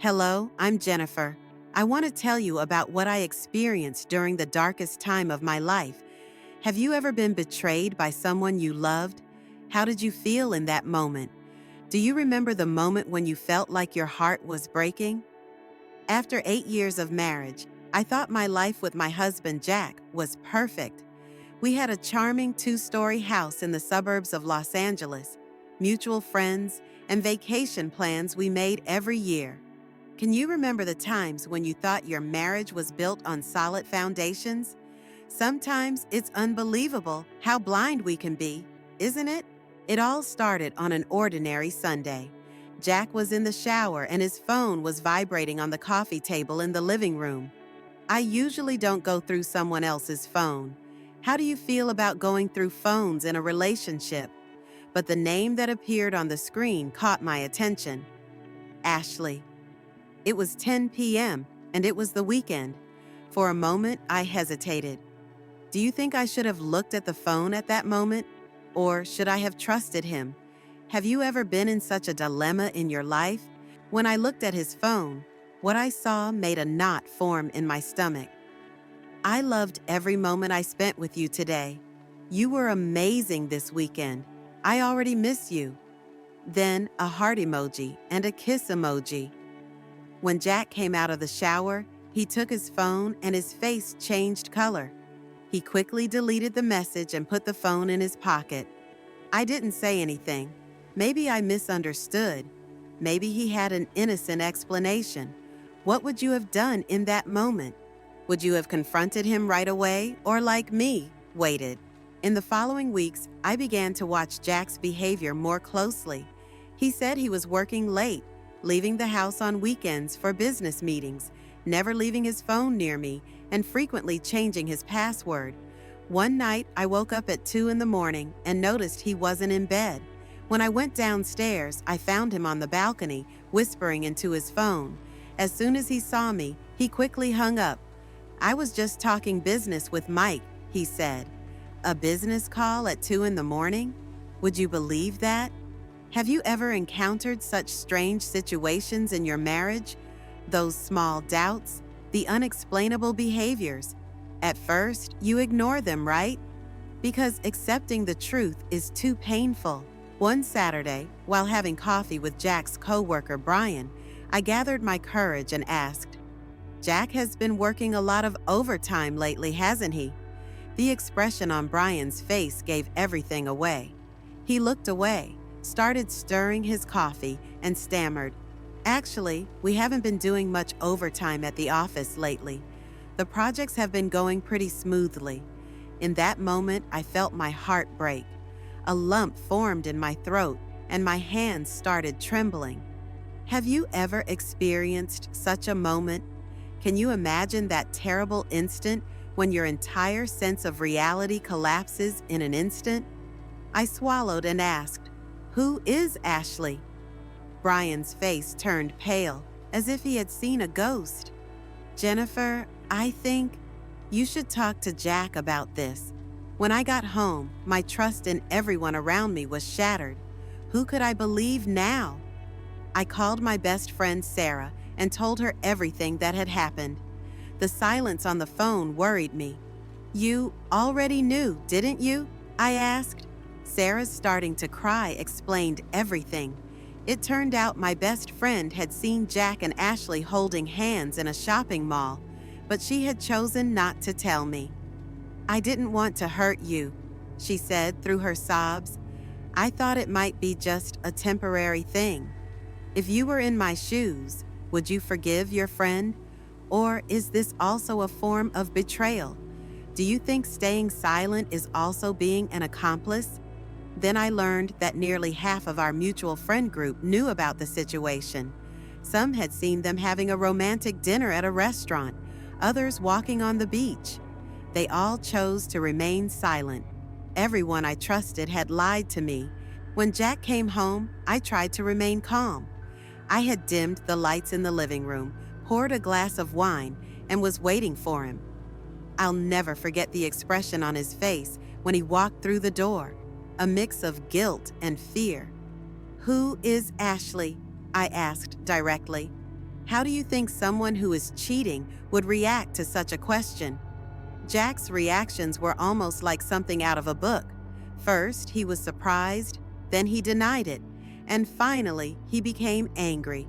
Hello, I'm Jennifer. I want to tell you about what I experienced during the darkest time of my life. Have you ever been betrayed by someone you loved? How did you feel in that moment? Do you remember the moment when you felt like your heart was breaking? After 8 years of marriage, I thought my life with my husband Jack was perfect. We had a charming two-story house in the suburbs of Los Angeles, mutual friends, and vacation plans we made every year. Can you remember the times when you thought your marriage was built on solid foundations? Sometimes it's unbelievable how blind we can be, isn't it? It all started on an ordinary Sunday. Jack was in the shower and his phone was vibrating on the coffee table in the living room. I usually don't go through someone else's phone. How do you feel about going through phones in a relationship? But the name that appeared on the screen caught my attention. Ashley. It was 10 p.m., and it was the weekend. For a moment, I hesitated. Do you think I should have looked at the phone at that moment? Or should I have trusted him? Have you ever been in such a dilemma in your life? When I looked at his phone, what I saw made a knot form in my stomach. I loved every moment I spent with you today. You were amazing this weekend. I already miss you. Then a heart emoji and a kiss emoji. When Jack came out of the shower, he took his phone and his face changed color. He quickly deleted the message and put the phone in his pocket. I didn't say anything. Maybe I misunderstood. Maybe he had an innocent explanation. What would you have done in that moment? Would you have confronted him right away or, like me, waited? In the following weeks, I began to watch Jack's behavior more closely. He said he was working late, leaving the house on weekends for business meetings, never leaving his phone near me, and frequently changing his password. One night, I woke up at 2 in the morning and noticed he wasn't in bed. When I went downstairs, I found him on the balcony, whispering into his phone. As soon as he saw me, he quickly hung up. I was just talking business with Mike, he said. A business call at 2 in the morning? Would you believe that? Have you ever encountered such strange situations in your marriage? Those small doubts, the unexplainable behaviors. At first, you ignore them, right? Because accepting the truth is too painful. One Saturday, while having coffee with Jack's coworker Brian, I gathered my courage and asked, "Jack has been working a lot of overtime lately, hasn't he?" The expression on Brian's face gave everything away. He looked away, started stirring his coffee, and stammered, "Actually, we haven't been doing much overtime at the office lately. The projects have been going pretty smoothly." In that moment, I felt my heart break. A lump formed in my throat, and my hands started trembling. Have you ever experienced such a moment? Can you imagine that terrible instant when your entire sense of reality collapses in an instant? I swallowed and asked, "Who is Ashley?" Brian's face turned pale, as if he had seen a ghost. "Jennifer, I think you should talk to Jack about this. When I got home, my trust in everyone around me was shattered. Who could I believe now?" I called my best friend Sarah and told her everything that had happened. The silence on the phone worried me. "You already knew, didn't you?" I asked. Sarah's starting to cry explained everything. It turned out my best friend had seen Jack and Ashley holding hands in a shopping mall, but she had chosen not to tell me. "I didn't want to hurt you," she said through her sobs. "I thought it might be just a temporary thing. If you were in my shoes, would you forgive your friend? Or is this also a form of betrayal? Do you think staying silent is also being an accomplice?" Then I learned that nearly half of our mutual friend group knew about the situation. Some had seen them having a romantic dinner at a restaurant, others walking on the beach. They all chose to remain silent. Everyone I trusted had lied to me. When Jack came home, I tried to remain calm. I had dimmed the lights in the living room, poured a glass of wine, and was waiting for him. I'll never forget the expression on his face when he walked through the door, a mix of guilt and fear. "Who is Ashley?" I asked directly. How do you think someone who is cheating would react to such a question? Jack's reactions were almost like something out of a book. First, he was surprised, then he denied it, and finally, he became angry.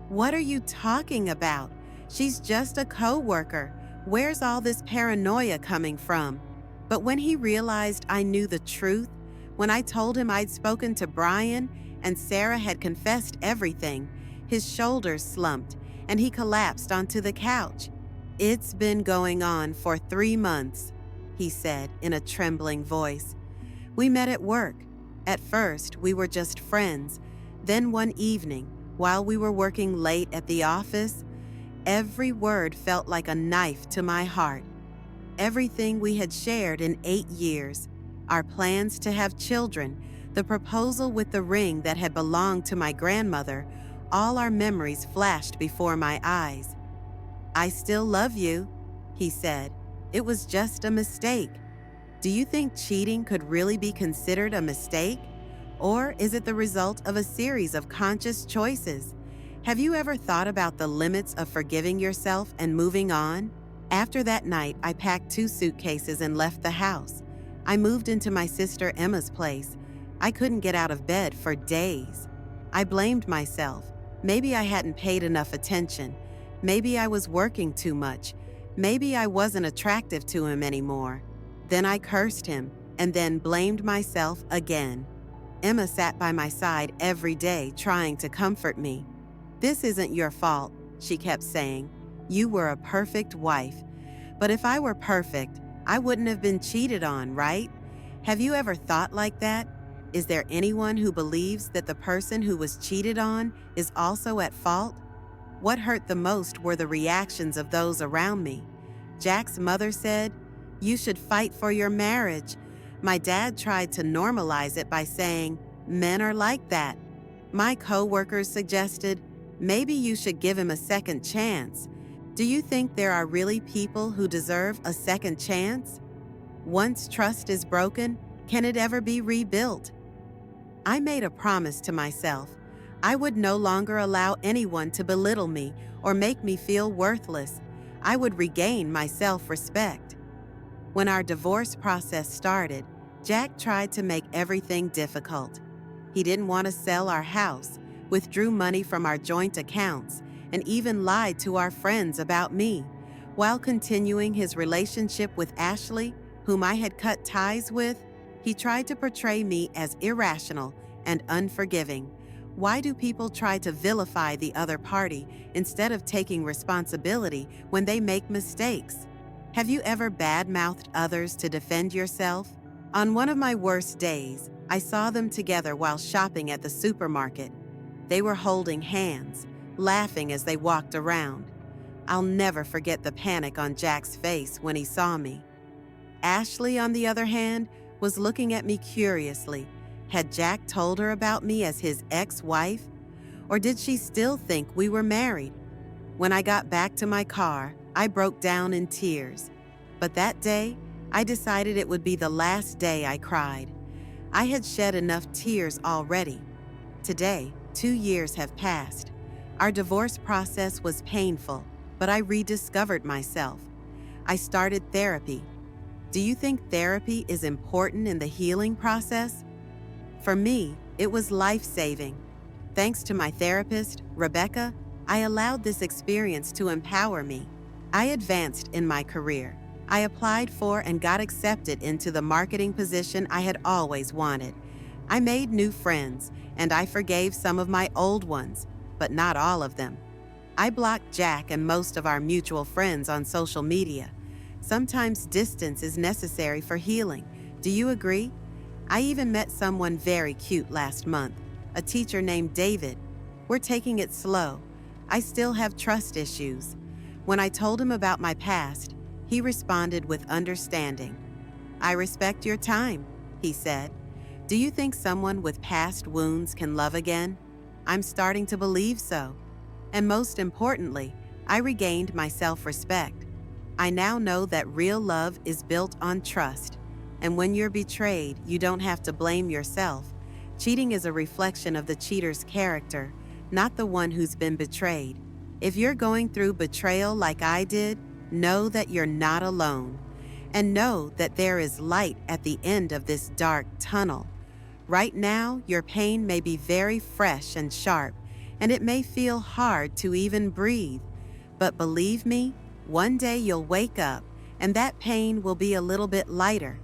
"What are you talking about? She's just a coworker. Where's all this paranoia coming from?" But when he realized I knew the truth, when I told him I'd spoken to Brian and Sarah had confessed everything, his shoulders slumped and he collapsed onto the couch. "It's been going on for 3 months," he said in a trembling voice. "We met at work. At first, we were just friends. Then one evening, while we were working late at the office, every word felt like a knife to my heart. Everything we had shared in 8 years, our plans to have children, the proposal with the ring that had belonged to my grandmother, all our memories flashed before my eyes. 'I still love you,' he said. 'It was just a mistake.' Do you think cheating could really be considered a mistake? Or is it the result of a series of conscious choices? Have you ever thought about the limits of forgiving yourself and moving on? After that night, I packed 2 suitcases and left the house. I moved into my sister Emma's place. I couldn't get out of bed for days. I blamed myself. Maybe I hadn't paid enough attention. Maybe I was working too much. Maybe I wasn't attractive to him anymore. Then I cursed him and then blamed myself again. Emma sat by my side every day trying to comfort me. 'This isn't your fault,' she kept saying. 'You were a perfect wife.' But if I were perfect, I wouldn't have been cheated on, right? Have you ever thought like that? Is there anyone who believes that the person who was cheated on is also at fault? What hurt the most were the reactions of those around me. Jack's mother said, 'You should fight for your marriage.' My dad tried to normalize it by saying, 'Men are like that.' My coworkers suggested, 'Maybe you should give him a second chance.' Do you think there are really people who deserve a second chance? Once trust is broken, can it ever be rebuilt? I made a promise to myself. I would no longer allow anyone to belittle me or make me feel worthless. I would regain my self-respect. When our divorce process started, Jack tried to make everything difficult. He didn't want to sell our house, withdrew money from our joint accounts, and even lied to our friends about me. While continuing his relationship with Ashley, whom I had cut ties with, he tried to portray me as irrational and unforgiving. Why do people try to vilify the other party instead of taking responsibility when they make mistakes? Have you ever bad-mouthed others to defend yourself? On one of my worst days, I saw them together while shopping at the supermarket. They were holding hands, laughing as they walked around. I'll never forget the panic on Jack's face when he saw me. Ashley, on the other hand, was looking at me curiously. Had Jack told her about me as his ex-wife? Or did she still think we were married? When I got back to my car, I broke down in tears. But that day, I decided it would be the last day I cried. I had shed enough tears already. Today, 2 years have passed. Our divorce process was painful, but I rediscovered myself. I started therapy. Do you think therapy is important in the healing process? For me, it was life-saving. Thanks to my therapist, Rebecca, I allowed this experience to empower me. I advanced in my career. I applied for and got accepted into the marketing position I had always wanted. I made new friends, and I forgave some of my old ones, but not all of them. I blocked Jack and most of our mutual friends on social media. Sometimes distance is necessary for healing. Do you agree? I even met someone very cute last month, a teacher named David. We're taking it slow. I still have trust issues. When I told him about my past, he responded with understanding. "I respect your time," he said. "Do you think someone with past wounds can love again?" I'm starting to believe so. And most importantly, I regained my self-respect. I now know that real love is built on trust. And when you're betrayed, you don't have to blame yourself. Cheating is a reflection of the cheater's character, not the one who's been betrayed. If you're going through betrayal like I did, know that you're not alone. And know that there is light at the end of this dark tunnel. Right now, your pain may be very fresh and sharp, and it may feel hard to even breathe. But believe me, one day you'll wake up, and that pain will be a little bit lighter.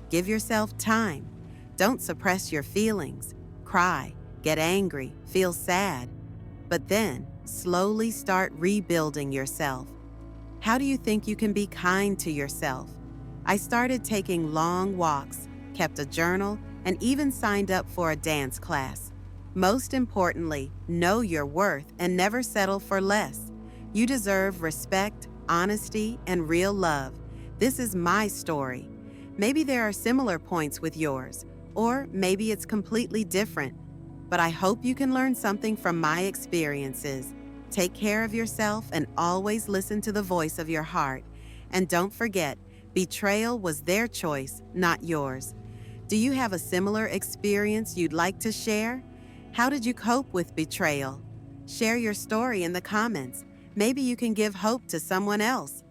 Give yourself time. Don't suppress your feelings. Cry, get angry, feel sad. But then, slowly start rebuilding yourself. How do you think you can be kind to yourself? I started taking long walks, kept a journal, and even signed up for a dance class. Most importantly, know your worth and never settle for less. You deserve respect, honesty, and real love. This is my story. Maybe there are similar points with yours, or maybe it's completely different. But I hope you can learn something from my experiences. Take care of yourself and always listen to the voice of your heart. And don't forget, betrayal was their choice, not yours. Do you have a similar experience you'd like to share? How did you cope with betrayal? Share your story in the comments. Maybe you can give hope to someone else.